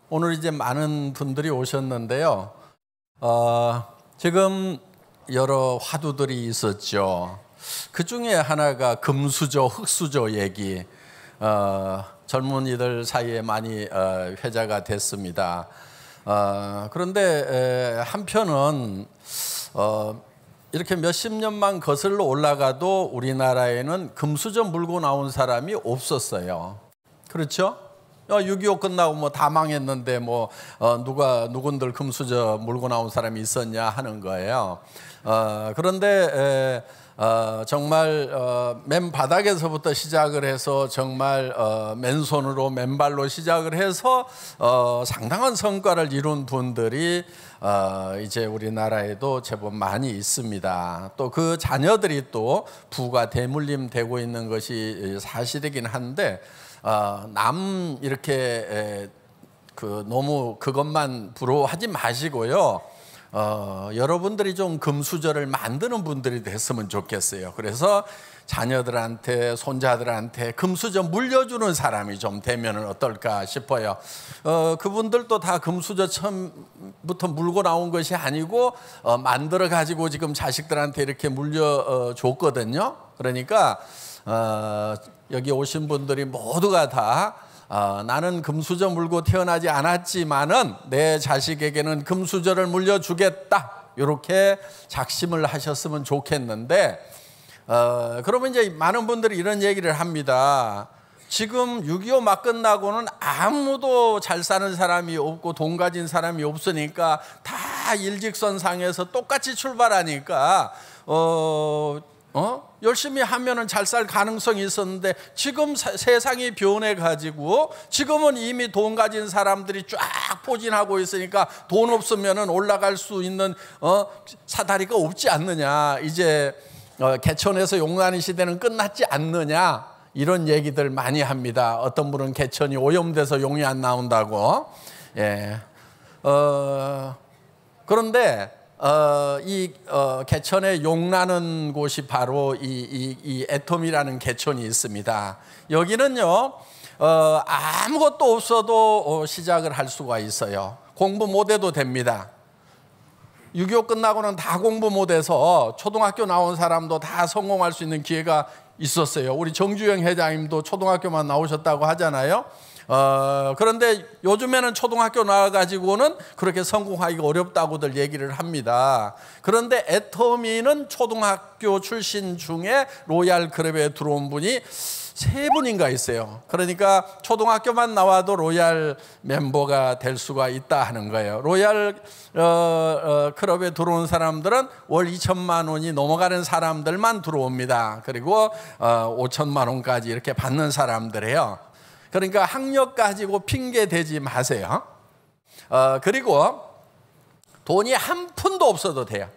오늘 이제 많은 분들이 오셨는데요. 지금 여러 화두들이 있었죠. 그 중에 하나가 금수저, 흙수저 얘기. 젊은이들 사이에 많이 회자가 됐습니다. 그런데 한편은 이렇게 몇십 년만 거슬러 올라가도 우리나라에는 금수저 물고 나온 사람이 없었어요. 그렇죠? 6.25 끝나고 뭐 다 망했는데 뭐 누군들 금수저 물고 나온 사람이 있었냐 하는 거예요. 그런데 정말 맨 바닥에서부터 시작을 해서 정말 맨손으로 맨발로 시작을 해서 상당한 성과를 이룬 분들이 이제 우리나라에도 제법 많이 있습니다. 또 그 자녀들이 또 부가 대물림 되고 있는 것이 사실이긴 한데 남 이렇게 너무 그것만 부러워하지 마시고요. 여러분들이 좀 금수저를 만드는 분들이 됐으면 좋겠어요. 그래서 자녀들한테 손자들한테 금수저 물려주는 사람이 좀 되면 어떨까 싶어요. 그분들도 다 금수저 처음부터 물고 나온 것이 아니고 만들어 가지고 지금 자식들한테 이렇게 물려줬거든요. 그러니까 여기 오신 분들이 모두가 다 나는 금수저 물고 태어나지 않았지만은 내 자식에게는 금수저를 물려주겠다, 이렇게 작심을 하셨으면 좋겠는데, 그러면 이제 많은 분들이 이런 얘기를 합니다. 지금 6.25 막 끝나고는 아무도 잘 사는 사람이 없고 돈 가진 사람이 없으니까 다 일직선상에서 똑같이 출발하니까 열심히 하면은 잘 살 가능성이 있었는데, 지금 세상이 변해가지고 지금은 이미 돈 가진 사람들이 쫙 포진하고 있으니까 돈 없으면은 올라갈 수 있는 사다리가 없지 않느냐, 이제 개천에서 용나는 시대는 끝났지 않느냐, 이런 얘기들 많이 합니다. 어떤 분은 개천이 오염돼서 용이 안 나온다고. 예. 그런데 이 개천에 용나는 곳이 바로 이 애톰이라는 개천이 있습니다. 여기는요 아무것도 없어도 시작을 할 수가 있어요. 공부 못해도 됩니다. 6.25 끝나고는 다 공부 못해서 초등학교 나온 사람도 다 성공할 수 있는 기회가 있었어요. 우리 정주영 회장님도 초등학교만 나오셨다고 하잖아요. 그런데 요즘에는 초등학교 나와가지고는 그렇게 성공하기가 어렵다고들 얘기를 합니다. 그런데 애터미는 초등학교 출신 중에 로얄 클럽에 들어온 분이 3분인가 있어요. 그러니까 초등학교만 나와도 로얄 멤버가 될 수가 있다 하는 거예요. 로얄 클럽에 들어온 사람들은 월 2천만 원이 넘어가는 사람들만 들어옵니다. 그리고 5천만 원까지 이렇게 받는 사람들이에요. 그러니까 학력 가지고 핑계 대지 마세요. 그리고 돈이 한 푼도 없어도 돼요.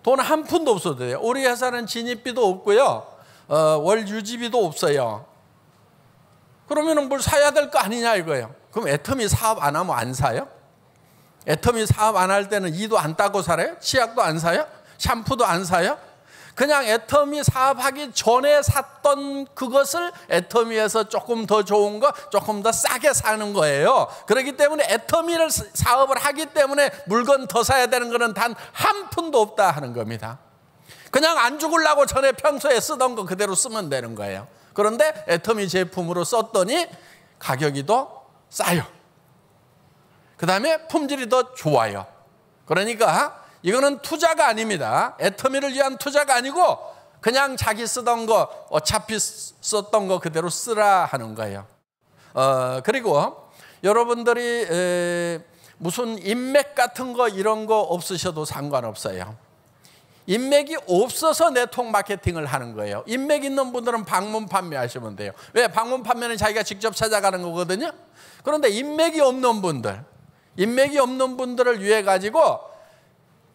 돈 한 푼도 없어도 돼요. 우리 회사는 진입비도 없고요, 월 유지비도 없어요. 그러면 뭘 사야 될 거 아니냐 이거예요. 그럼 애터미 사업 안 하면 안 사요? 애터미 사업 안 할 때는 이도 안 따고 살아요? 치약도 안 사요? 샴푸도 안 사요? 그냥 애터미 사업하기 전에 샀던 그것을 애터미에서 조금 더 좋은 거, 조금 더 싸게 사는 거예요. 그렇기 때문에 애터미를 사업을 하기 때문에 물건 더 사야 되는 거는 단 한 푼도 없다 하는 겁니다. 그냥 안 죽으려고 전에 평소에 쓰던 거 그대로 쓰면 되는 거예요. 그런데 애터미 제품으로 썼더니 가격이 더 싸요. 그 다음에 품질이 더 좋아요. 그러니까 이거는 투자가 아닙니다. 애터미를 위한 투자가 아니고 그냥 자기 쓰던 거, 어차피 썼던 거 그대로 쓰라 하는 거예요. 그리고 여러분들이 무슨 인맥 같은 거 이런 거 없으셔도 상관없어요. 인맥이 없어서 네트워크 마케팅을 하는 거예요. 인맥 있는 분들은 방문 판매 하시면 돼요. 왜? 방문 판매는 자기가 직접 찾아가는 거거든요. 그런데 인맥이 없는 분들을 위해 가지고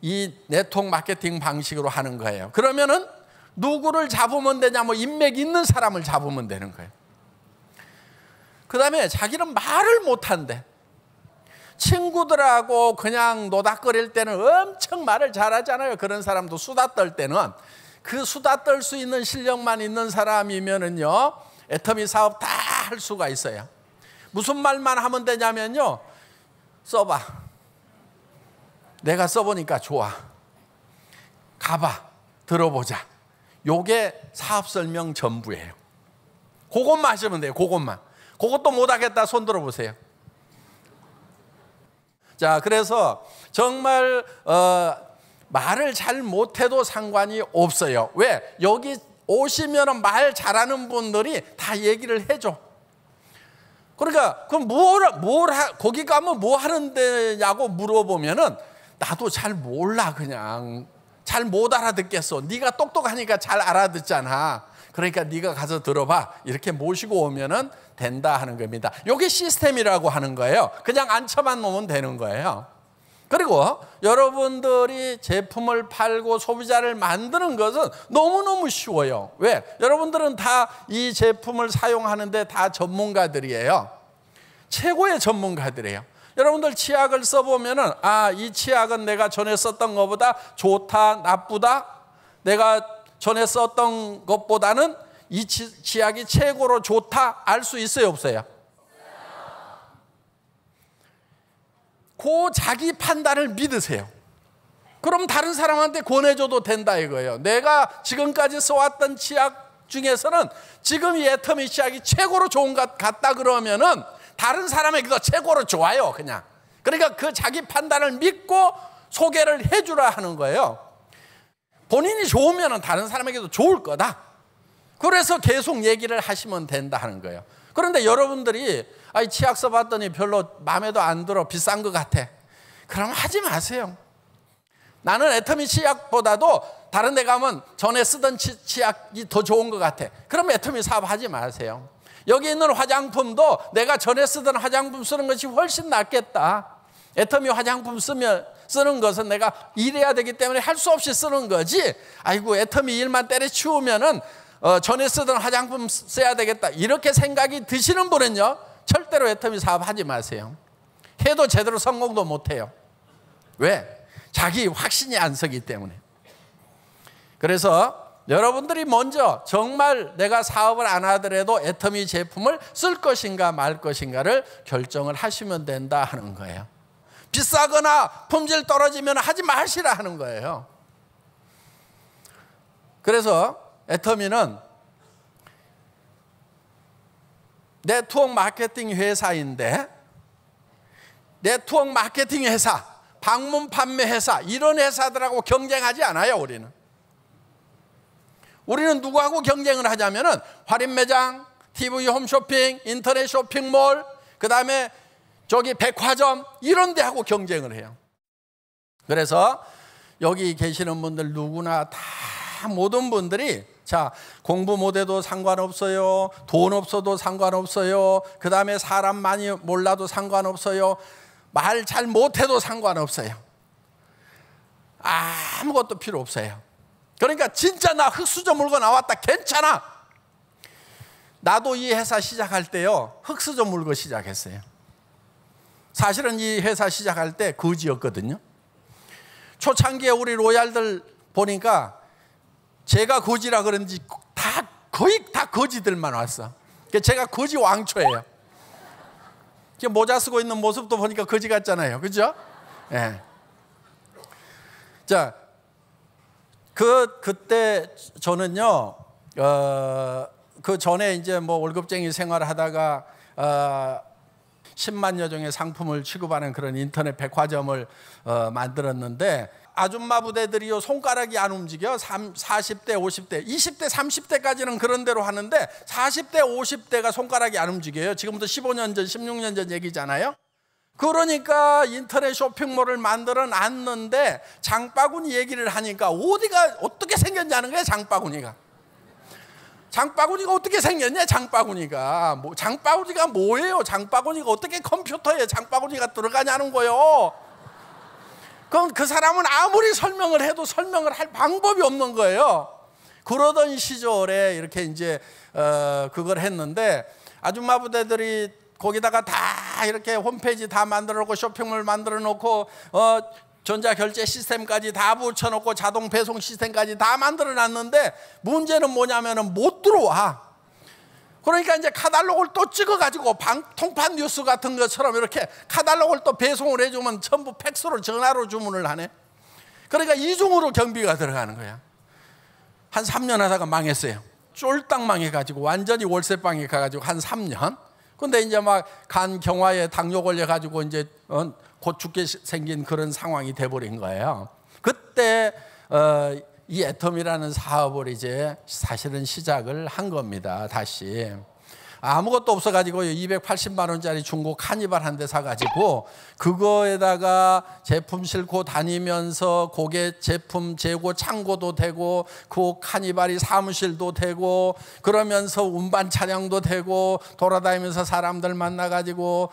이 네트워크 마케팅 방식으로 하는 거예요. 그러면은 누구를 잡으면 되냐? 뭐 인맥 있는 사람을 잡으면 되는 거예요. 그 다음에 자기는 말을 못한대. 친구들하고 그냥 노닥거릴 때는 엄청 말을 잘하잖아요. 그런 사람도 수다 떨 때는 그 수다 떨 수 있는 실력만 있는 사람이면은요 애터미 사업 다 할 수가 있어요. 무슨 말만 하면 되냐면요, 써봐. 내가 써보니까 좋아. 가봐. 들어보자. 요게 사업 설명 전부예요. 그것만 하시면 돼요. 그것만. 그것도 못하겠다 손 들어보세요. 자, 그래서 정말 말을 잘 못해도 상관이 없어요. 왜? 여기 오시면 말 잘하는 분들이 다 얘기를 해줘. 그러니까 그럼 거기 가면 뭐 하는 데냐고 물어보면은 나도 잘 몰라. 그냥 잘 못 알아듣겠어. 네가 똑똑하니까 잘 알아듣잖아. 그러니까 네가 가서 들어봐. 이렇게 모시고 오면은 된다 하는 겁니다. 이게 시스템이라고 하는 거예요. 그냥 앉혀만 놓으면 되는 거예요. 그리고 여러분들이 제품을 팔고 소비자를 만드는 것은 너무너무 쉬워요. 왜? 여러분들은 다 이 제품을 사용하는데 다 전문가들이에요. 최고의 전문가들이에요. 여러분들 치약을 써보면은 이 치약은 내가 전에 썼던 것보다 좋다, 나쁘다. 내가 전에 썼던 것보다는 이 치약이 최고로 좋다 알 수 있어요, 없어요? 그 자기 판단을 믿으세요. 그럼 다른 사람한테 권해줘도 된다 이거예요. 내가 지금까지 써왔던 치약 중에서는 지금 이 애터미 치약이 최고로 좋은 것 같다 그러면은 다른 사람에게도 최고로 좋아요, 그냥. 그러니까 그 자기 판단을 믿고 소개를 해주라 하는 거예요. 본인이 좋으면 다른 사람에게도 좋을 거다. 그래서 계속 얘기를 하시면 된다 하는 거예요. 그런데 여러분들이 치약 써봤더니 별로 마음에도 안 들어, 비싼 것 같아. 그럼 하지 마세요. 나는 애터미 치약보다도 다른 데 가면 전에 쓰던 치약이 더 좋은 것 같아. 그럼 애터미 사업하지 마세요. 여기 있는 화장품도 내가 전에 쓰던 화장품 쓰는 것이 훨씬 낫겠다. 애터미 화장품 쓰는 것은 내가 일해야 되기 때문에 할 수 없이 쓰는 거지. 아이고 애터미 일만 때려치우면은 전에 쓰던 화장품 써야 되겠다. 이렇게 생각이 드시는 분은요, 절대로 애터미 사업하지 마세요. 해도 제대로 성공도 못해요. 왜? 자기 확신이 안 서기 때문에. 그래서 여러분들이 먼저 정말 내가 사업을 안 하더라도 애터미 제품을 쓸 것인가 말 것인가를 결정을 하시면 된다 하는 거예요. 비싸거나 품질 떨어지면 하지 마시라 하는 거예요. 그래서 애터미는 네트워크 마케팅 회사인데, 네트워크 마케팅 회사, 방문 판매 회사, 이런 회사들하고 경쟁하지 않아요. 우리는 누구하고 경쟁을 하냐면은 할인 매장, TV 홈쇼핑, 인터넷 쇼핑몰, 그 다음에 저기 백화점, 이런 데하고 경쟁을 해요. 그래서 여기 계시는 분들 누구나 다 모든 분들이 자, 공부 못해도 상관없어요. 돈 없어도 상관없어요. 그 다음에 사람 많이 몰라도 상관없어요. 말 잘 못해도 상관없어요. 아무것도 필요 없어요. 그러니까 진짜 나 흑수저 물고 나왔다, 괜찮아. 나도 이 회사 시작할 때요, 흑수저 물고 시작했어요. 사실은 이 회사 시작할 때 거지였거든요. 초창기에 우리 로얄들 보니까 제가 거지라 그런지 거의 다 거지들만 왔어. 제가 거지 왕초예요. 모자 쓰고 있는 모습도 보니까 거지 같잖아요, 그죠? 예. 자, 그때 저는요, 그 전에 이제 뭐 월급쟁이 생활하다가 10만여 종의 상품을 취급하는 그런 인터넷 백화점을 만들었는데, 아줌마 부대들이요 손가락이 안 움직여. 40대, 50대, 20대, 30대까지는 그런 대로 하는데 40대, 50대가 손가락이 안 움직여요. 지금부터 15년 전, 16년 전 얘기잖아요. 그러니까 인터넷 쇼핑몰을 만들어 놨는데 장바구니 얘기를 하니까 어디가 어떻게 생겼냐는 거예요. 장바구니가 어떻게 생겼냐. 장바구니가 뭐예요. 장바구니가 어떻게 컴퓨터에 장바구니가 들어가냐는 거예요. 그럼 그 사람은 아무리 설명을 해도 설명을 할 방법이 없는 거예요. 그러던 시절에 이렇게 이제 그걸 했는데, 아줌마 부대들이 거기다가 다 이렇게 홈페이지 다 만들어 놓고 쇼핑몰 만들어 놓고 전자결제 시스템까지 다 붙여놓고 자동 배송 시스템까지 다 만들어 놨는데 문제는 뭐냐면은 못 들어와. 그러니까 이제 카탈로그를 또 찍어가지고 통판 뉴스 같은 것처럼 이렇게 카탈로그를 또 배송을 해주면 전부 팩스로 전화로 주문을 하네. 그러니까 이중으로 경비가 들어가는 거야. 한 3년 하다가 망했어요. 쫄딱 망해가지고 완전히 월세방에 가가지고 한 3년. 근데 이제 막 간 경화에 당뇨 걸려가지고 이제 곧 죽게 생긴 그런 상황이 돼버린 거예요. 그때 이 애텀이라는 사업을 이제 사실은 시작을 한 겁니다. 다시 아무것도 없어가지고 280만 원짜리 중고 카니발 한 대 사가지고 그거에다가 제품 싣고 다니면서 고게 제품 재고 창고도 되고 그 카니발이 사무실도 되고 그러면서 운반 차량도 되고 돌아다니면서 사람들 만나가지고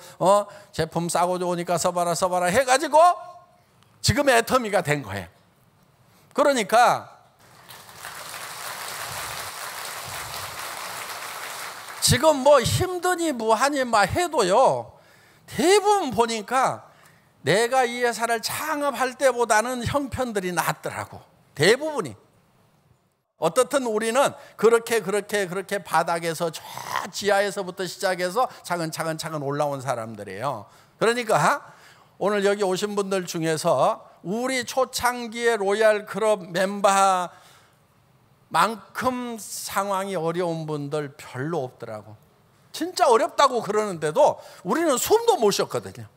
제품 싸고 좋으니까 써봐라 해가지고 지금 애터미가 된 거예요. 그러니까 지금 뭐 힘드니 뭐하니 막 해도요, 대부분 보니까 내가 이 회사를 창업할 때보다는 형편들이 낫더라고. 대부분이. 어떻든 우리는 그렇게 바닥에서 저 지하에서부터 시작해서 차근차근 올라온 사람들이에요. 그러니까 오늘 여기 오신 분들 중에서 우리 초창기의 로얄 클럽 멤버 만큼 상황이 어려운 분들 별로 없더라고. 진짜 어렵다고 그러는데도 우리는 숨도 못 쉬었거든요.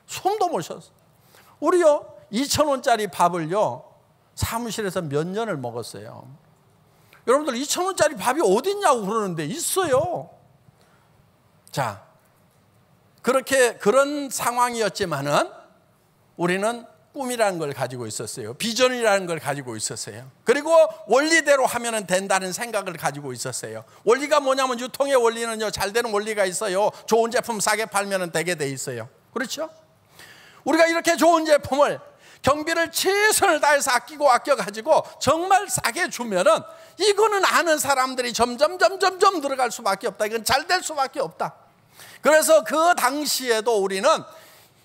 숨도 못 쉬었어. 우리요 2,000원짜리 밥을요 사무실에서 몇 년을 먹었어요. 여러분들 2,000원짜리 밥이 어딨냐고 그러는데 있어요. 자, 그런 상황이었지만은 우리는 꿈이라는 걸 가지고 있었어요. 비전이라는 걸 가지고 있었어요. 그리고 원리대로 하면 된다는 생각을 가지고 있었어요. 원리가 뭐냐면 유통의 원리는요, 잘 되는 원리가 있어요. 좋은 제품 싸게 팔면 되게 돼 있어요. 그렇죠? 우리가 이렇게 좋은 제품을 경비를 최선을 다해서 아껴가지고 정말 싸게 주면은 이거는 아는 사람들이 점점 들어갈 수밖에 없다. 이건 잘 될 수밖에 없다. 그래서 그 당시에도 우리는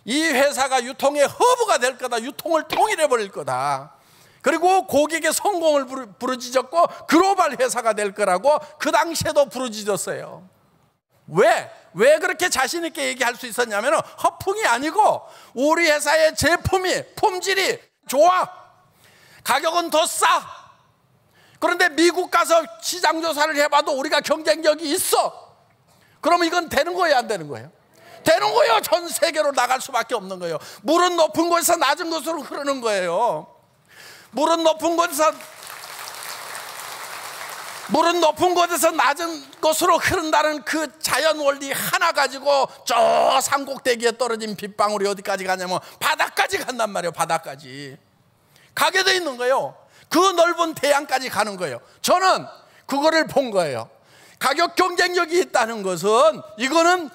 이 회사가 유통의 허브가 될 거다. 유통을 통일해 버릴 거다. 그리고 고객의 성공을 부르짖었고 글로벌 회사가 될 거라고 그 당시에도 부르짖었어요. 왜 그렇게 자신 있게 얘기할 수 있었냐면 허풍이 아니고 우리 회사의 제품이 품질이 좋아. 가격은 더 싸. 그런데 미국 가서 시장 조사를 해봐도 우리가 경쟁력이 있어. 그러면 이건 되는 거예요, 안 되는 거예요? 되는 거예요. 전 세계로 나갈 수밖에 없는 거예요. 물은 높은 곳에서 낮은 곳으로 흐르는 거예요. 물은 높은 곳에서 낮은 곳으로 흐른다는 그 자연 원리 하나 가지고 저 산꼭대기에 떨어진 빗방울이 어디까지 가냐면 바닥까지 간단 말이에요. 바닥까지 가게 돼 있는 거예요. 그 넓은 대양까지 가는 거예요. 저는 그거를 본 거예요. 가격 경쟁력이 있다는 것은 이거는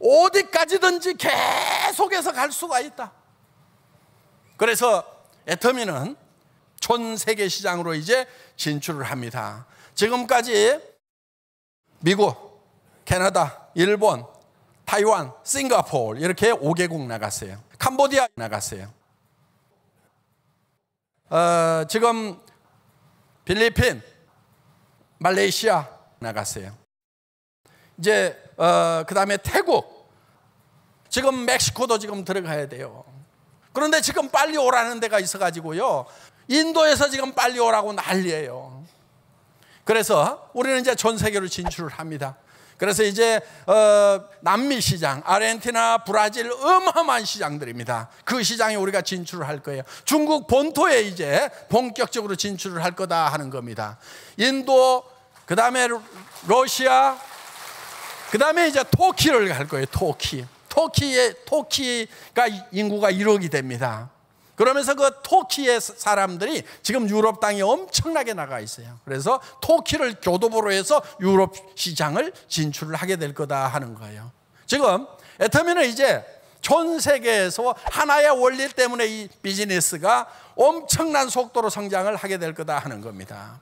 어디까지든지 계속해서 갈 수가 있다. 그래서 애터미는 전 세계 시장으로 이제 진출을 합니다. 지금까지 미국, 캐나다, 일본, 타이완, 싱가포르 이렇게 5개국 나갔어요. 캄보디아 나갔어요. 지금 필리핀, 말레이시아 나갔어요. 이제 그 다음에 태국, 지금 멕시코도 지금 들어가야 돼요. 그런데 지금 빨리 오라는 데가 있어가지고요, 인도에서 지금 빨리 오라고 난리예요. 그래서 우리는 이제 전 세계로 진출을 합니다. 그래서 이제 남미 시장, 아르헨티나, 브라질 어마어마한 시장들입니다. 그 시장에 우리가 진출을 할 거예요. 중국 본토에 이제 본격적으로 진출을 할 거다 하는 겁니다. 인도, 그 다음에 러시아, 그 다음에 이제 터키를 갈 거예요. 터키가 인구가 1억이 됩니다. 그러면서 그 터키의 사람들이 지금 유럽 땅에 엄청나게 나가 있어요. 그래서 터키를 교두보로 해서 유럽 시장을 진출을 하게 될 거다 하는 거예요. 지금 애터미는 이제 전 세계에서 하나의 원리 때문에 이 비즈니스가 엄청난 속도로 성장을 하게 될 거다 하는 겁니다.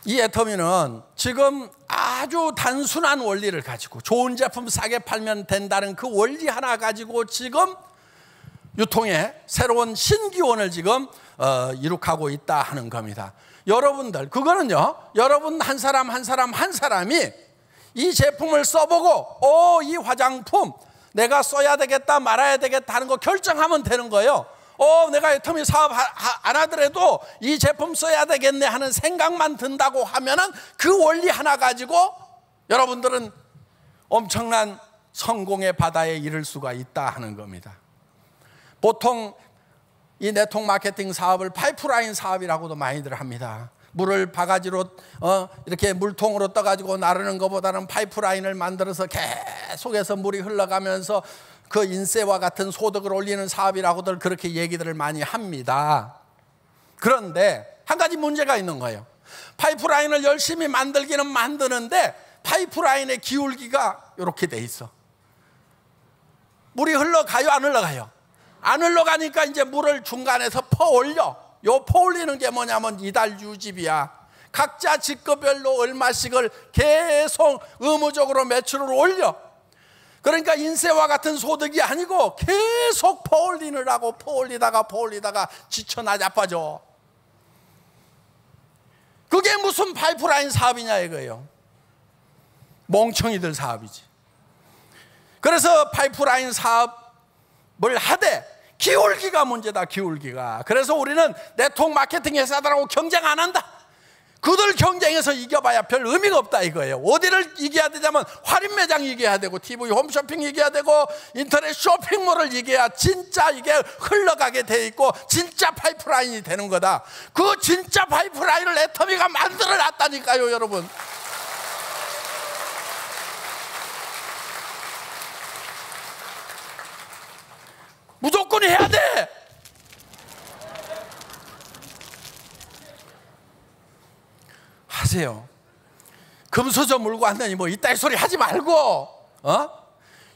이 애터미는 지금 아주 단순한 원리를 가지고 좋은 제품 싸게 팔면 된다는 그 원리 하나 가지고 지금 유통의 새로운 신기원을 지금 이룩하고 있다 하는 겁니다. 여러분들, 그거는요, 여러분 한 사람 한 사람이 이 제품을 써보고 이 화장품 내가 써야 되겠다 말아야 되겠다 하는 거 결정하면 되는 거예요. 내가 애터미 사업 안 하더라도 이 제품 써야 되겠네 하는 생각만 든다고 하면은 그 원리 하나 가지고 여러분들은 엄청난 성공의 바다에 이를 수가 있다 하는 겁니다. 보통 이 네트워크 마케팅 사업을 파이프라인 사업이라고도 많이들 합니다. 물을 바가지로 이렇게 물통으로 떠가지고 나르는 것보다는 파이프라인을 만들어서 계속해서 물이 흘러가면서 그 인세와 같은 소득을 올리는 사업이라고들 그렇게 얘기들을 많이 합니다. 그런데 한 가지 문제가 있는 거예요. 파이프라인을 열심히 만들기는 만드는데 파이프라인의 기울기가 이렇게 돼 있어. 물이 흘러가요, 안 흘러가요? 안 흘러가니까 이제 물을 중간에서 퍼올려. 요 퍼올리는 게 뭐냐면 이달 유지비야. 각자 직급별로 얼마씩을 계속 의무적으로 매출을 올려. 그러니까 인세와 같은 소득이 아니고 계속 퍼올리느라고 퍼올리다가 지쳐 나자빠져. 그게 무슨 파이프라인 사업이냐 이거예요. 멍청이들 사업이지. 그래서 파이프라인 사업을 하되 기울기가 문제다, 기울기가. 그래서 우리는 네트워크 마케팅 회사들하고 경쟁 안 한다. 그들 경쟁에서 이겨봐야 별 의미가 없다 이거예요. 어디를 이겨야 되냐면 할인 매장 이겨야 되고 TV 홈쇼핑 이겨야 되고 인터넷 쇼핑몰을 이겨야 진짜 이게 흘러가게 돼 있고 진짜 파이프라인이 되는 거다. 그 진짜 파이프라인을 애터미가 만들어 놨다니까요, 여러분. 무조건 해야 돼. 하세요. 금수저 물고 왔더니 뭐 이따위 소리 하지 말고,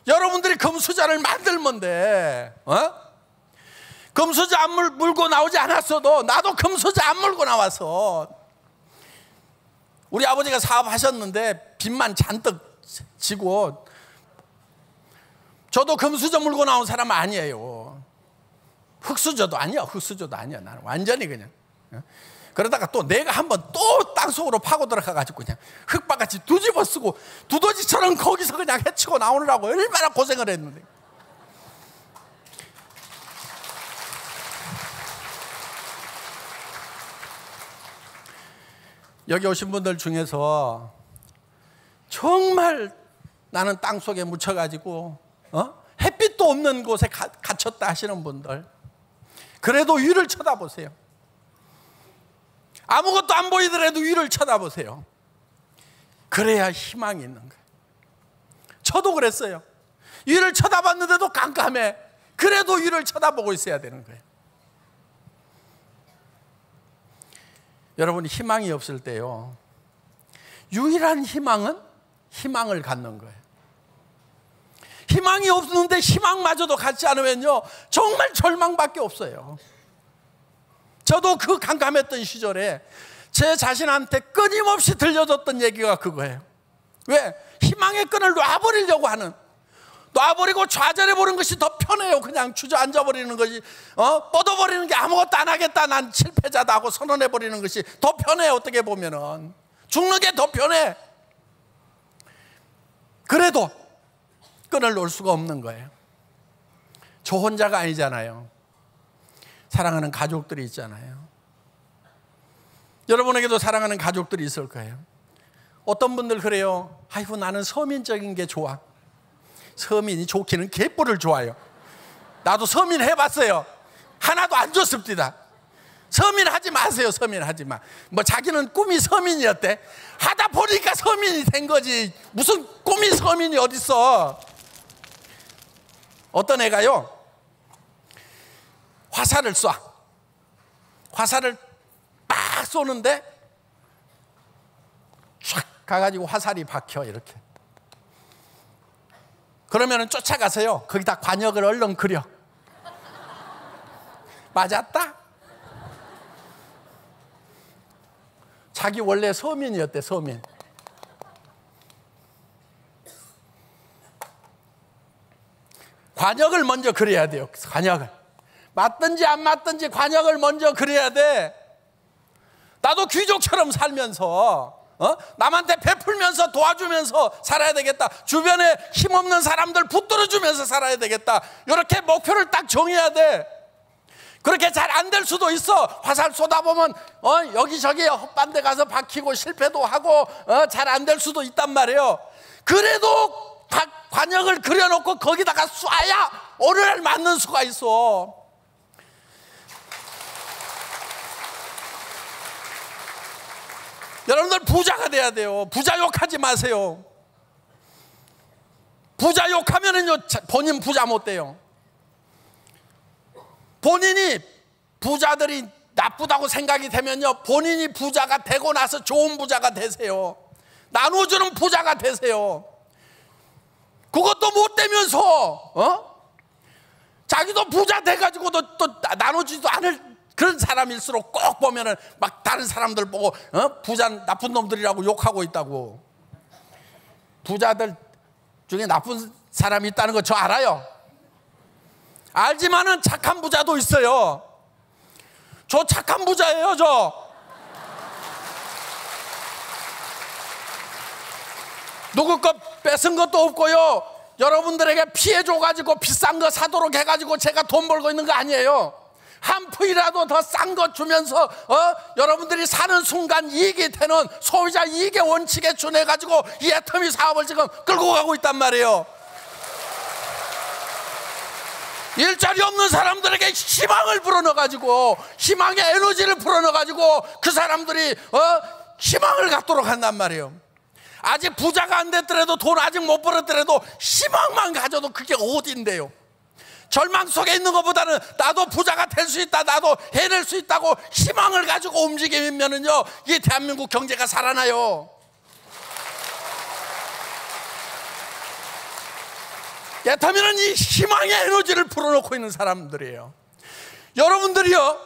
여러분들이 금수저를 만들면 돼. 금수저 안 물고 나오지 않았어도 나도 금수저 안 물고 나왔어. 우리 아버지가 사업하셨는데 빚만 잔뜩 지고, 저도 금수저 물고 나온 사람 아니에요. 흙수저도 아니야. 흙수저도 아니야. 나는 완전히 그냥. 그러다가 또 내가 한번 또 땅속으로 파고 들어가가지고 그냥 흙바같이 뒤집어 쓰고 두더지처럼 거기서 그냥 헤치고 나오느라고 얼마나 고생을 했는데. 여기 오신 분들 중에서 정말 나는 땅속에 묻혀가지고 햇빛도 없는 곳에 갇혔다 하시는 분들, 그래도 위를 쳐다보세요. 아무것도 안 보이더라도 위를 쳐다보세요. 그래야 희망이 있는 거예요. 저도 그랬어요. 위를 쳐다봤는데도 깜깜해. 그래도 위를 쳐다보고 있어야 되는 거예요. 여러분, 희망이 없을 때요, 유일한 희망은 희망을 갖는 거예요. 희망이 없는데 희망마저도 갖지 않으면요 정말 절망밖에 없어요. 저도 그 깜깜했던 시절에 제 자신한테 끊임없이 들려줬던 얘기가 그거예요. 왜? 희망의 끈을 놔버리려고 하는, 놔버리고 좌절해버리는 것이 더 편해요. 그냥 주저앉아버리는 것이, 뻗어버리는 게 아무것도 안 하겠다, 난 실패자다 하고 선언해버리는 것이 더 편해요. 어떻게 보면은 죽는 게 더 편해. 그래도 끈을 놓을 수가 없는 거예요. 저 혼자가 아니잖아요. 사랑하는 가족들이 있잖아요. 여러분에게도 사랑하는 가족들이 있을 거예요. 어떤 분들 그래요. 아이고, 나는 서민적인 게 좋아. 서민이 좋기는 개뿔을 좋아요. 나도 서민 해봤어요. 하나도 안 좋습니다. 서민 하지 마세요. 서민 하지 마. 뭐 자기는 꿈이 서민이었대. 하다 보니까 서민이 된 거지. 무슨 꿈이 서민이 어딨어. 어떤 애가요, 화살을 쏴. 화살을 막 쏘는데 쫙 가가지고 화살이 박혀 이렇게. 그러면은 쫓아가서요, 거기다 관역을 얼른 그려. 맞았다? 자기 원래 서민이었대, 서민. 관역을 먼저 그려야 돼요. 관역을. 맞든지 안 맞든지 관역을 먼저 그려야 돼. 나도 귀족처럼 살면서 남한테 베풀면서 도와주면서 살아야 되겠다. 주변에 힘없는 사람들 붙들어주면서 살아야 되겠다. 이렇게 목표를 딱 정해야 돼. 그렇게 잘 안 될 수도 있어. 화살 쏟아보면 여기저기 헛반대 가서 박히고 실패도 하고 잘 안 될 수도 있단 말이에요. 그래도 관역을 그려놓고 거기다가 쏴야 어느 날 맞는 수가 있어. 여러분들 부자가 돼야 돼요. 부자 욕하지 마세요. 부자 욕하면은요 본인 부자 못 돼요. 본인이 부자들이 나쁘다고 생각이 되면요 본인이 부자가 되고 나서 좋은 부자가 되세요. 나눠주는 부자가 되세요. 그것도 못 되면서 자기도 부자 돼가지고도 또 나눠주지도 않을 그런 사람일수록 꼭 보면은 막 다른 사람들 보고 부자 나쁜 놈들이라고 욕하고 있다고. 부자들 중에 나쁜 사람이 있다는 거 저 알아요. 알지만은 착한 부자도 있어요. 저 착한 부자예요. 저 누구 것 뺏은 것도 없고요. 여러분들에게 피해 줘가지고 비싼 거 사도록 해가지고 제가 돈 벌고 있는 거 아니에요. 한 푼이라도 더 싼 거 주면서 여러분들이 사는 순간 이익이 되는 소비자 이익의 원칙에 준해가지고 이 애터미 사업을 지금 끌고 가고 있단 말이에요. 일자리 없는 사람들에게 희망을 불어넣어가지고 희망의 에너지를 불어넣어가지고 그 사람들이 희망을 갖도록 한단 말이에요. 아직 부자가 안 됐더라도 돈 아직 못 벌었더라도 희망만 가져도 그게 어딘데요. 절망 속에 있는 것보다는 나도 부자가 될 수 있다, 나도 해낼 수 있다고 희망을 가지고 움직이면은요 이 대한민국 경제가 살아나요. 애터미는 이 희망의 에너지를 불어넣고 있는 사람들이에요. 여러분들이요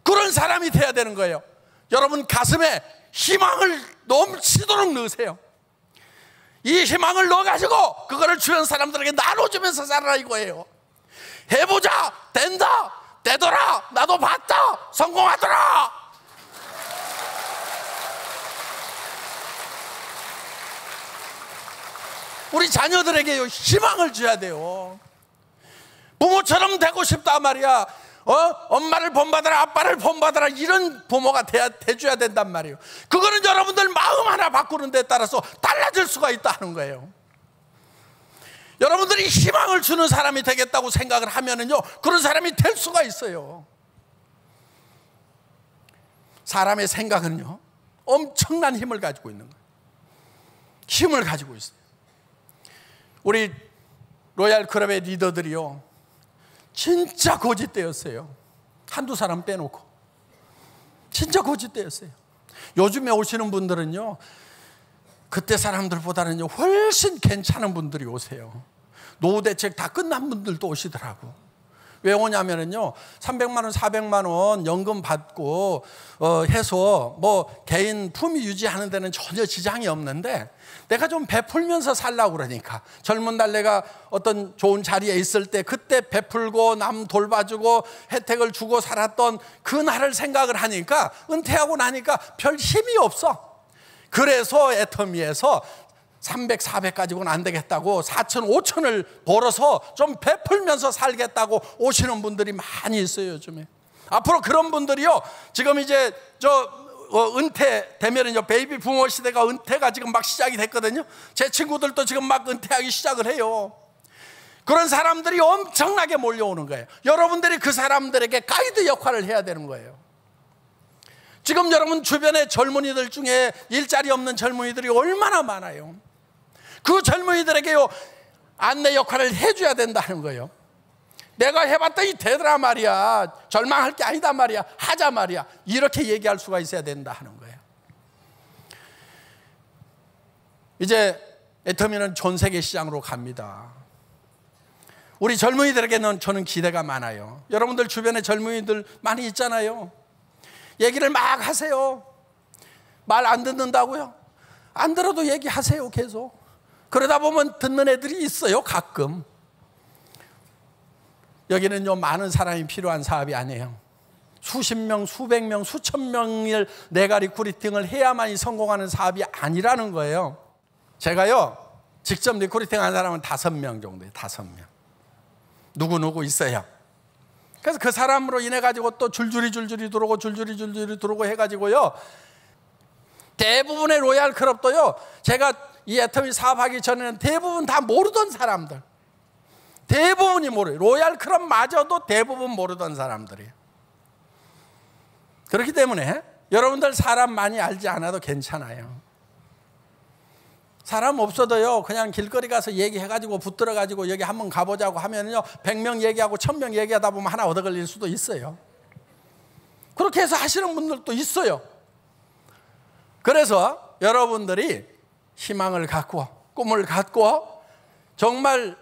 그런 사람이 돼야 되는 거예요. 여러분 가슴에 희망을 넘치도록 넣으세요. 이 희망을 넣어가지고 그거를 주변 사람들에게 나눠주면서 살아라 이거예요. 해보자, 된다, 되더라, 나도 봤다, 성공하더라. 우리 자녀들에게 희망을 줘야 돼요. 부모처럼 되고 싶다 말이야. 엄마를 본받아라, 아빠를 본받아라, 이런 부모가 돼줘야 된단 말이에요. 그거는 여러분들 마음 하나 바꾸는 데 따라서 달라질 수가 있다는 거예요. 여러분들이 희망을 주는 사람이 되겠다고 생각을 하면은요 그런 사람이 될 수가 있어요. 사람의 생각은요 엄청난 힘을 가지고 있는 거예요. 힘을 가지고 있어요. 우리 로얄 클럽의 리더들이요 진짜 고집대였어요. 한두 사람 빼놓고 진짜 고집대였어요. 요즘에 오시는 분들은요 그때 사람들보다는 훨씬 괜찮은 분들이 오세요. 노후 대책 다 끝난 분들도 오시더라고. 왜 오냐면은요 300만 원 400만 원 연금 받고 해서 뭐 개인 품위 유지하는 데는 전혀 지장이 없는데 내가 좀 베풀면서 살라고 그러니까 젊은 날 내가 어떤 좋은 자리에 있을 때 그때 베풀고 남 돌봐주고 혜택을 주고 살았던 그 날을 생각을 하니까 은퇴하고 나니까 별 힘이 없어. 그래서 애터미에서 300, 400 가지고는 안 되겠다고 4천, 5천을 벌어서 좀 베풀면서 살겠다고 오시는 분들이 많이 있어요. 요즘에 앞으로 그런 분들이요 지금 이제 은퇴되면은요 베이비 부모 시대가 은퇴가 지금 막 시작이 됐거든요. 제 친구들도 지금 막 은퇴하기 시작을 해요. 그런 사람들이 엄청나게 몰려오는 거예요. 여러분들이 그 사람들에게 가이드 역할을 해야 되는 거예요. 지금 여러분 주변에 젊은이들 중에 일자리 없는 젊은이들이 얼마나 많아요. 그 젊은이들에게요 안내 역할을 해줘야 된다는 거예요. 내가 해봤더니 되더라 말이야, 절망할 게 아니다 말이야, 하자 말이야, 이렇게 얘기할 수가 있어야 된다 하는 거예요. 이제 애터미는 전 세계 시장으로 갑니다. 우리 젊은이들에게는 저는 기대가 많아요. 여러분들 주변에 젊은이들 많이 있잖아요. 얘기를 막 하세요. 말 안 듣는다고요? 안 들어도 얘기하세요. 계속. 그러다 보면 듣는 애들이 있어요. 가끔. 여기는요 많은 사람이 필요한 사업이 아니에요. 수십 명, 수백 명, 수천 명을 네가리 리크루팅을 해야만이 성공하는 사업이 아니라는 거예요. 제가요 직접 리크루팅 한 사람은 5명 정도예요. 5명. 누구누구 있어요. 그래서 그 사람으로 인해 가지고 또 줄줄이 들어오고 해가지고요 대부분의 로얄 클럽도요 제가 이 애터미 사업하기 전에는 대부분 다 모르던 사람들, 대부분이 모르요. 로얄 클럽마저도 대부분 모르던 사람들이에요. 그렇기 때문에 여러분들 사람 많이 알지 않아도 괜찮아요. 사람 없어도요 그냥 길거리 가서 얘기해가지고 붙들어가지고 여기 한번 가보자고 하면요 100명 얘기하고 1000명 얘기하다 보면 하나 얻어 걸릴 수도 있어요. 그렇게 해서 하시는 분들도 있어요. 그래서 여러분들이 희망을 갖고 꿈을 갖고 정말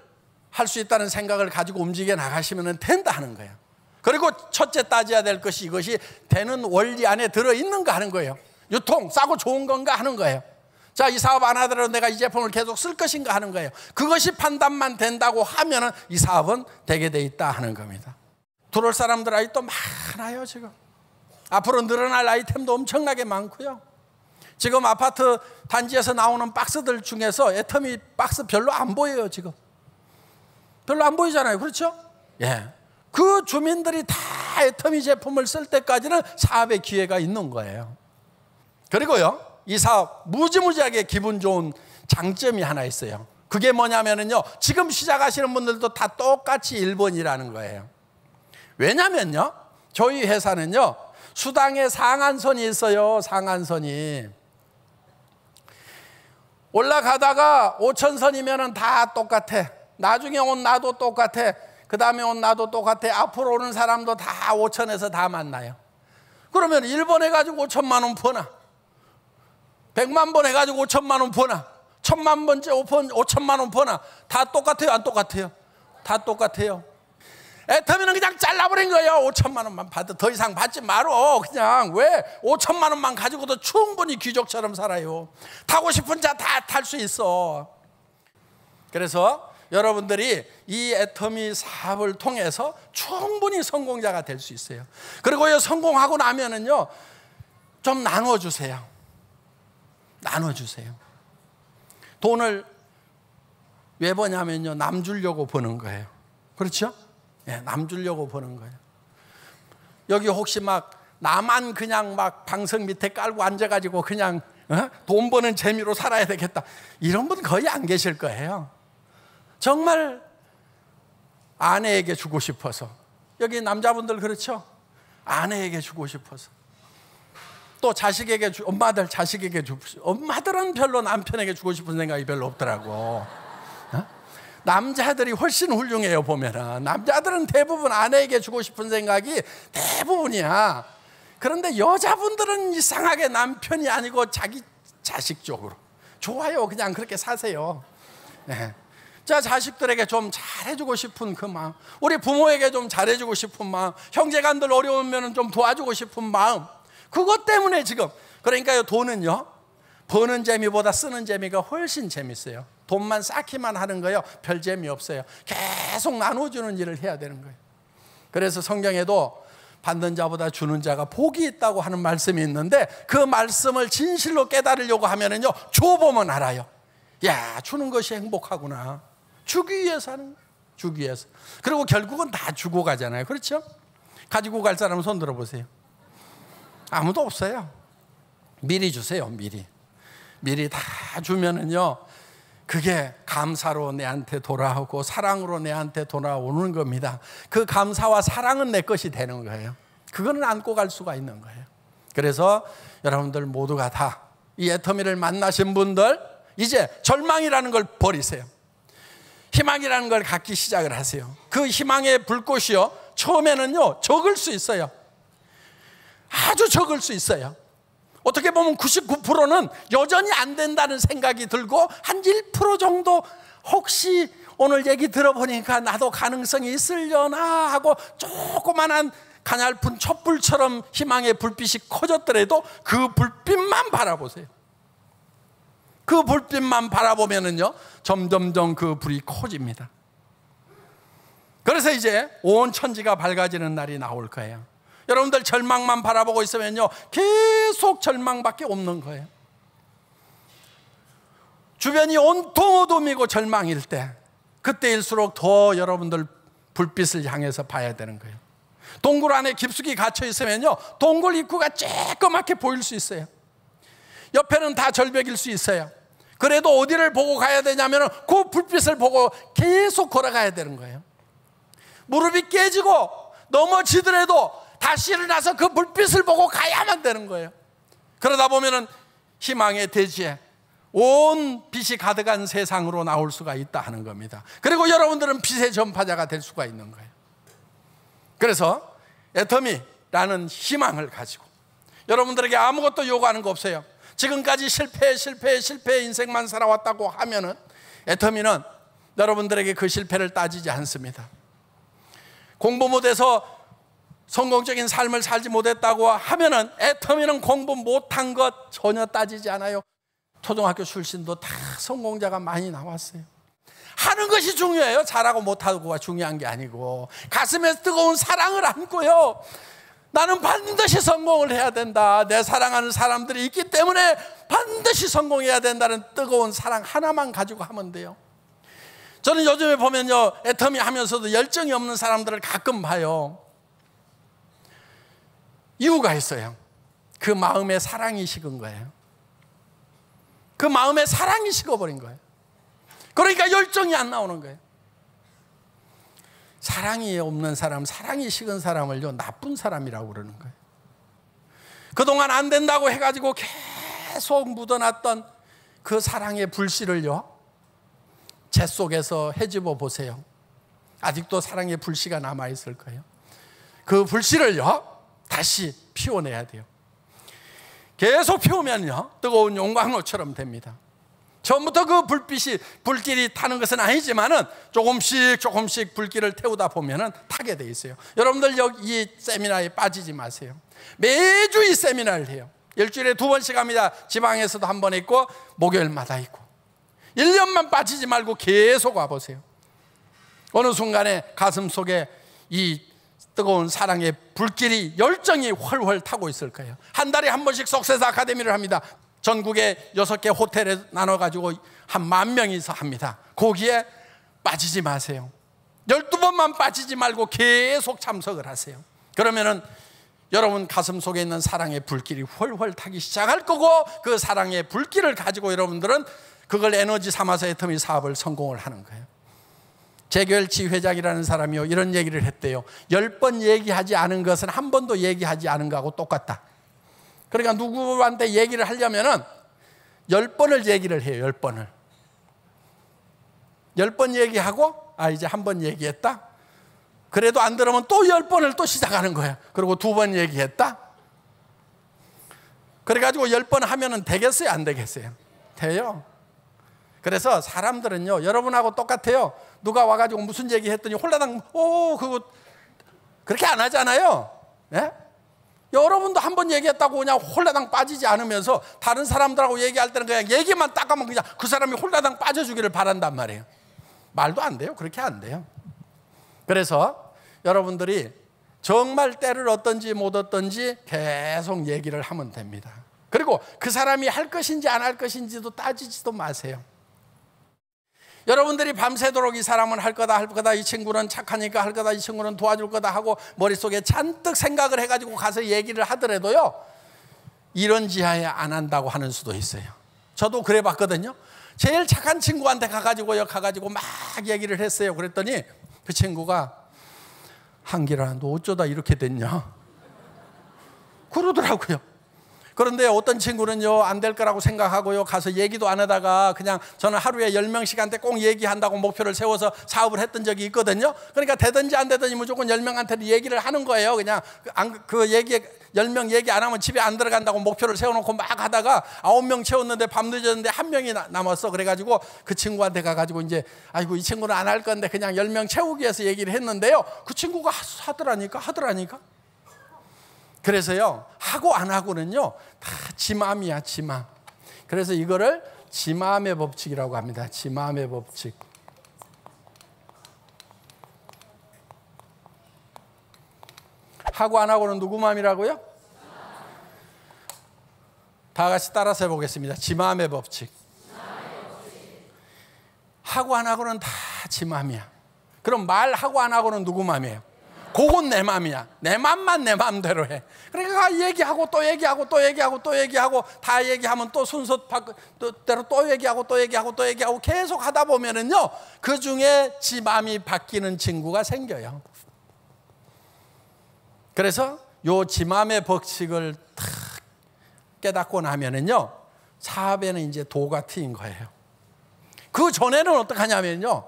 할 수 있다는 생각을 가지고 움직여 나가시면 된다 하는 거예요. 그리고 첫째 따져야 될 것이 이것이 되는 원리 안에 들어있는가 하는 거예요. 유통 싸고 좋은 건가 하는 거예요. 자, 이 사업 안 하더라도 내가 이 제품을 계속 쓸 것인가 하는 거예요. 그것이 판단만 된다고 하면은 이 사업은 되게 돼 있다 하는 겁니다. 들어올 사람들 아직도 많아요. 지금 앞으로 늘어날 아이템도 엄청나게 많고요. 지금 아파트 단지에서 나오는 박스들 중에서 애터미 박스 별로 안 보여요. 지금 별로 안 보이잖아요. 그렇죠? 예. 그 주민들이 다 애터미 제품을 쓸 때까지는 사업의 기회가 있는 거예요. 그리고요 이 사업 무지무지하게 기분 좋은 장점이 하나 있어요. 그게 뭐냐면요 지금 시작하시는 분들도 다 똑같이 1번이라는 거예요. 왜냐면요 저희 회사는요 수당의 상한선이 있어요. 상한선이 올라가다가 5,000선이면 다 똑같아. 나중에 온 나도 똑같아. 그 다음에 온 나도 똑같아. 앞으로 오는 사람도 다 5,000에서 다 만나요. 그러면 1번 해가지고 5천만 원 버나 100만 번 해가지고 5천만 원 버나 1000만 번째 5천만 원 버나 다 똑같아요? 안 똑같아요? 다 똑같아요. 애터미는 그냥 잘라버린 거예요. 5천만 원만 받아 더 이상 받지 말어. 그냥 왜 5천만 원만 가지고도 충분히 귀족처럼 살아요. 타고 싶은 차 다 탈 수 있어. 그래서 여러분들이 이 애터미 사업을 통해서 충분히 성공자가 될 수 있어요. 그리고 성공하고 나면은요 좀 나눠주세요. 나눠주세요. 돈을 왜 버냐면요 남 주려고 버는 거예요. 그렇죠? 예, 남 주려고 버는 거예요. 여기 혹시 막 나만 그냥 막 방석 밑에 깔고 앉아가지고 그냥 돈 버는 재미로 살아야 되겠다 이런 분 거의 안 계실 거예요. 정말 아내에게 주고 싶어서 여기 남자분들 그렇죠? 아내에게 주고 싶어서 또 자식에게 엄마들 자식에게 엄마들은 별로 남편에게 주고 싶은 생각이 별로 없더라고. 남자들이 훨씬 훌륭해요. 보면은 남자들은 대부분 아내에게 주고 싶은 생각이 대부분이야. 그런데 여자분들은 이상하게 남편이 아니고 자기 자식 쪽으로 좋아요. 그냥 그렇게 사세요. 네. 자, 자식들에게 좀 잘해주고 싶은 그 마음, 우리 부모에게 좀 잘해주고 싶은 마음, 형제간들 어려우면 좀 도와주고 싶은 마음, 그것 때문에 지금 그러니까요 돈은요 버는 재미보다 쓰는 재미가 훨씬 재밌어요. 돈만 쌓기만 하는 거요 별 재미없어요. 계속 나눠주는 일을 해야 되는 거예요. 그래서 성경에도 받는 자보다 주는 자가 복이 있다고 하는 말씀이 있는데 그 말씀을 진실로 깨달으려고 하면은요 줘보면 알아요. 야, 주는 것이 행복하구나. 주기 위해서 하는 거예요. 주기 위해서. 그리고 결국은 다 주고 가잖아요. 그렇죠? 가지고 갈 사람은 손 들어보세요. 아무도 없어요. 미리 주세요. 미리 다 주면은요 그게 감사로 내한테 돌아오고 사랑으로 내한테 돌아오는 겁니다. 그 감사와 사랑은 내 것이 되는 거예요. 그거는 안고 갈 수가 있는 거예요. 그래서 여러분들 모두가 다 이 애터미를 만나신 분들 이제 절망이라는 걸 버리세요. 희망이라는 걸 갖기 시작을 하세요. 그 희망의 불꽃이요 처음에는요 적을 수 있어요. 아주 적을 수 있어요. 어떻게 보면 99%는 여전히 안 된다는 생각이 들고 한 1% 정도 혹시 오늘 얘기 들어보니까 나도 가능성이 있으려나 하고 조그만한 가냘픈 촛불처럼 희망의 불빛이 커졌더라도 그 불빛만 바라보세요. 그 불빛만 바라보면은요 점점점 그 불이 커집니다. 그래서 이제 온 천지가 밝아지는 날이 나올 거예요. 여러분들 절망만 바라보고 있으면요, 계속 절망밖에 없는 거예요. 주변이 온통 어둠이고 절망일 때, 그때일수록 더 여러분들 불빛을 향해서 봐야 되는 거예요. 동굴 안에 깊숙이 갇혀 있으면요, 동굴 입구가 쬐끄맣게 보일 수 있어요. 옆에는 다 절벽일 수 있어요. 그래도 어디를 보고 가야 되냐면 그 불빛을 보고 계속 걸어가야 되는 거예요. 무릎이 깨지고 넘어지더라도 다시 일어나서 그 불빛을 보고 가야만 되는 거예요. 그러다 보면은 희망의 대지에 온 빛이 가득한 세상으로 나올 수가 있다 하는 겁니다. 그리고 여러분들은 빛의 전파자가 될 수가 있는 거예요. 그래서 애터미라는 희망을 가지고 여러분들에게 아무것도 요구하는 거 없어요. 지금까지 실패 인생만 살아왔다고 하면은 애터미는 여러분들에게 그 실패를 따지지 않습니다. 공부 못해서 성공적인 삶을 살지 못했다고 하면은 애터미는 공부 못한 것 전혀 따지지 않아요. 초등학교 출신도 다 성공자가 많이 나왔어요. 하는 것이 중요해요. 잘하고 못하고가 중요한 게 아니고, 가슴에 뜨거운 사랑을 안고요, 나는 반드시 성공을 해야 된다, 내 사랑하는 사람들이 있기 때문에 반드시 성공해야 된다는 뜨거운 사랑 하나만 가지고 하면 돼요. 저는 요즘에 보면요, 애터미 하면서도 열정이 없는 사람들을 가끔 봐요. 이유가 있어요. 그 마음에 사랑이 식은 거예요. 그 마음에 사랑이 식어버린 거예요. 그러니까 열정이 안 나오는 거예요. 사랑이 없는 사람, 사랑이 식은 사람을요, 나쁜 사람이라고 그러는 거예요. 그동안 안 된다고 해가지고 계속 묻어놨던 그 사랑의 불씨를요, 재 속에서 헤집어 보세요. 아직도 사랑의 불씨가 남아있을 거예요. 그 불씨를요, 다시 피워내야 돼요. 계속 피우면요, 뜨거운 용광로처럼 됩니다. 처음부터 그 불길이 타는 것은 아니지만은 조금씩 불길을 태우다 보면은 타게 돼 있어요. 여러분들 여기 이 세미나에 빠지지 마세요. 매주 이 세미나를 해요. 일주일에 2번씩 합니다. 지방에서도 한 번 있고 목요일마다 있고. 1년만 빠지지 말고 계속 와보세요. 어느 순간에 가슴 속에 이 뜨거운 사랑의 불길이, 열정이 훨훨 타고 있을 거예요. 한 달에 한 번씩 석세스 아카데미를 합니다. 전국에 6개 호텔에 나눠가지고 한 10,000명이서 합니다. 거기에 빠지지 마세요. 12번만 빠지지 말고 계속 참석을 하세요. 그러면은 여러분 가슴 속에 있는 사랑의 불길이 훨훨 타기 시작할 거고, 그 사랑의 불길을 가지고 여러분들은 그걸 에너지 삼아서 애터미 사업을 성공을 하는 거예요. 재결치 회장이라는 사람이요, 이런 얘기를 했대요. 10번 얘기하지 않은 것은 한 번도 얘기하지 않은 거하고 똑같다. 그러니까 누구한테 얘기를 하려면은 10번을 얘기를 해요. 10번을. 10번 얘기하고, 이제 한 번 얘기했다. 그래도 안 들으면 또 10번을 또 시작하는 거예요. 그리고 2번 얘기했다. 그래가지고 10번 하면은 되겠어요? 안 되겠어요? 돼요. 그래서 사람들은요, 여러분하고 똑같아요. 누가 와가지고 무슨 얘기 했더니 홀라당, 그거 그렇게 안 하잖아요. 예? 여러분도 한 번 얘기했다고 그냥 홀라당 빠지지 않으면서 다른 사람들하고 얘기할 때는 그냥 얘기만 딱 하면 그냥 그 사람이 홀라당 빠져주기를 바란단 말이에요. 말도 안 돼요. 그렇게 안 돼요. 그래서 여러분들이 정말 때를 얻든지 못 얻든지 계속 얘기를 하면 됩니다. 그리고 그 사람이 할 것인지 안 할 것인지도 따지지도 마세요. 여러분들이 밤새도록 이 사람은 할 거다, 이 친구는 착하니까 할 거다, 이 친구는 도와줄 거다 하고 머릿속에 잔뜩 생각을 해가지고 가서 얘기를 하더라도요, 이런 지하에 안 한다고 하는 수도 있어요. 저도 그래 봤거든요. 제일 착한 친구한테 가가지고 막 얘기를 했어요. 그랬더니 그 친구가, 한길아, 너 어쩌다 이렇게 됐냐? 그러더라고요. 그런데 어떤 친구는요, 안 될 거라고 생각하고요, 가서 얘기도 안 하다가 그냥, 저는 하루에 10명씩한테 꼭 얘기한다고 목표를 세워서 사업을 했던 적이 있거든요. 그러니까 되든지 안 되든지 무조건 10명한테 얘기를 하는 거예요. 그냥 그 얘기 10명 얘기 안 하면 집에 안 들어간다고 목표를 세워놓고 막 하다가 9명 채웠는데 밤 늦었는데 1명이 남았어. 그래가지고 그 친구한테 가가지고 이제, 아이고 이 친구는 안 할 건데 그냥 10명 채우기 위해서 얘기를 했는데요, 그 친구가 하더라니까. 그래서요, 하고 안 하고는요, 다 지 마음이야, 지 마음. 그래서 이거를 지 마음의 법칙이라고 합니다. 지 마음의 법칙. 하고 안 하고는 누구 마음이라고요? 다 같이 따라서 해보겠습니다. 지 마음의 법칙. 하고 안 하고는 다 지 마음이야. 그럼 말하고 안 하고는 누구 마음이에요? 그건 내 마음이야. 내 마음만 내 마음대로 해. 그러니까 얘기하고 또 얘기하고 또 얘기하고 또 얘기하고 다 얘기하면 또 순서대로 또 얘기하고 또 얘기하고 또 얘기하고 계속 하다 보면은요, 그 중에 지 마음이 바뀌는 친구가 생겨요. 그래서 요 지 마음의 법칙을 탁 깨닫고 나면은요, 사업에는 이제 도가 트인 거예요. 그 전에는 어떻게 하냐면요,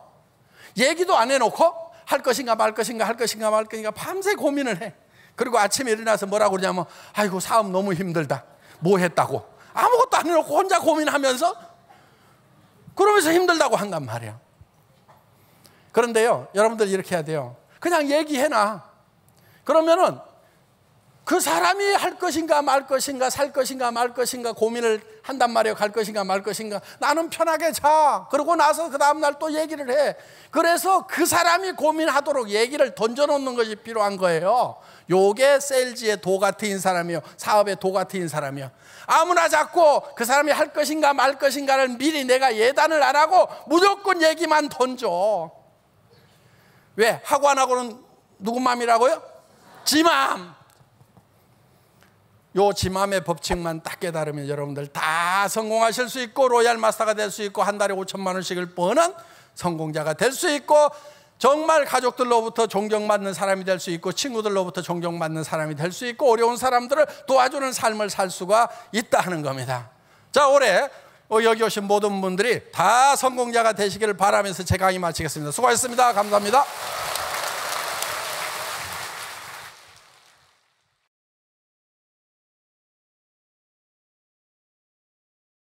얘기도 안 해놓고 할 것인가 말 것인가 할 것인가 말 것인가 밤새 고민을 해. 그리고 아침에 일어나서 뭐라고 그러냐면, 아이고 사업 너무 힘들다. 뭐 했다고? 아무것도 안 해놓고 혼자 고민하면서 그러면서 힘들다고 한단 말이야. 그런데요, 여러분들 이렇게 해야 돼요. 그냥 얘기해놔. 그러면은 그 사람이 할 것인가 말 것인가 살 것인가 말 것인가 고민을 한단 말이에요. 갈 것인가 말 것인가. 나는 편하게 자. 그러고 나서 그 다음날 또 얘기를 해. 그래서 그 사람이 고민하도록 얘기를 던져놓는 것이 필요한 거예요. 요게 세일즈의 도 같은 사람이요, 사업의 도 같은 사람이요. 아무나 자꾸 그 사람이 할 것인가 말 것인가를 미리 내가 예단을 안 하고 무조건 얘기만 던져. 왜? 하고 안 하고는 누구 마음이라고요? 지 마음. 요 지 마음의 법칙만 딱 깨달으면 여러분들 다 성공하실 수 있고, 로얄 마스터가 될 수 있고, 한 달에 5천만 원씩을 버는 성공자가 될 수 있고, 정말 가족들로부터 존경받는 사람이 될 수 있고, 친구들로부터 존경받는 사람이 될 수 있고, 어려운 사람들을 도와주는 삶을 살 수가 있다 하는 겁니다. 자, 올해 여기 오신 모든 분들이 다 성공자가 되시기를 바라면서 제 강의 마치겠습니다. 수고하셨습니다. 감사합니다.